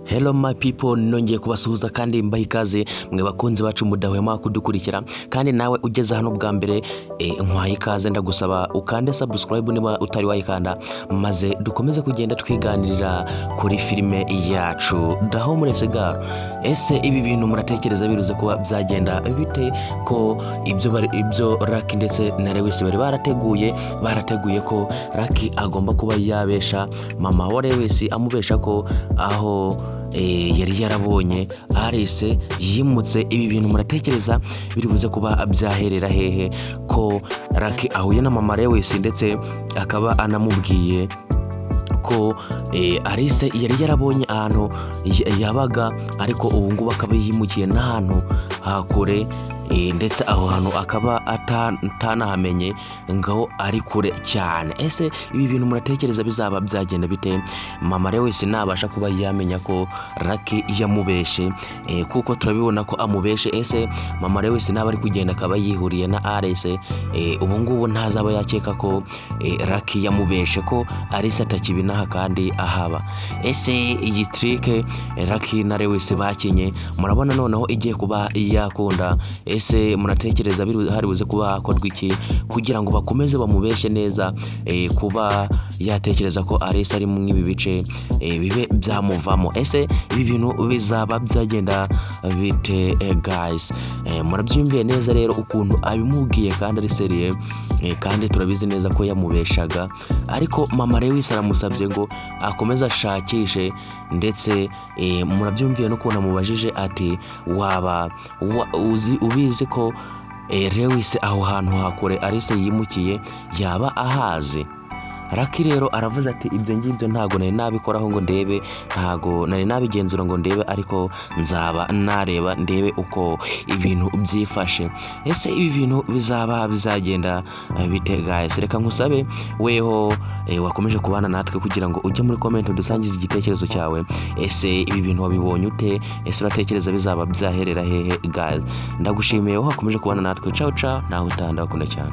Hello my people, nongeye kubasuhuza kandi mbaha ikaze mwe bakunzi bacu mudahwema kudukurikira kandi nawe ugeze hano bwa mbere nkwaye ikaze ndagusaba ukande subscribe niba utari wayikanda maze dukomeze kugenda twiganirira kuri filime yacu The Homeless Girl. Ese ibi bintu muratekereza biruze kuba byagenda bite ko ibyo Lucky ndetse na Lewis bari barateguye ko Lucky agomba kuba yabesha mama wa Lewis amubesha ko aho yari yarabonye Alice yimutse. Ibi bintu muratekereza biri buze kuba byaherera hehe ko Lucky ahuye na mama Lewis ndetse akaba anamubwiye ko Alice yari yarabonye ahantu yabaga ariko ubu ngubu akaba yimukiye n'ahantu hakure ndetse aho hantu akaba atanahamenye ngo ari kure cyane. Ese ibi bintu muratekereza bizaba byagenda bite mama Lewis nabasha kuba yamenya ko Lucky yamubeshe kuko turabibona ko amubeshe. Ese mama Lewis naba ari kugenda akaba yihuriye na Alice ubu ngubu ntazaba yakeka ko Lucky yamubeshe ko Alice atakibinaha kandi ahaba. Ese iyi trick Lucky na Lewis bakinye murabona noneho igiye kuba yakunda. Ese muratekereza hari buze kuba hakorwa iki kugira ngo bakomeze bamubeshe neza kuba yatekereza ko Alice ari mu ibi bice bibe byamuvamo. Ese ibi bintu bizaba byagenda bite guys? Murabyumviye neza rero ukuntu abimubwiye kandi ari seriye kandi turabizi neza ko yamubeshaga, ariko mama Lewis aramusabye ngo akomeze ashakishe ndetse murabyumviye no kubona mubajije ati waba ubizi ko Lewis aho hantu hakure Alice yimukiye yaba ahazi. Lucky rero aravuze ati ibyo ngibyo ntago nari nabikoraho ngo ndebe, ntago nari nabigenzura ngo ndebe, ariko nzaba nareba ndebe uko ibintu byifashe. Ese ibi bintu bizagenda bite guys? Reka nkusabe weho wakomeje kubana natwe kugira ngo ujye muri comment dusangize igitekerezo cyawe. Ese ibi bintu wabibonye ute? Ese uratekereza bizaba byaherera hehe guys? Ndagushimiye wakomeje kubana natwe. Ciao ciao, naho utanda bakunda cyane.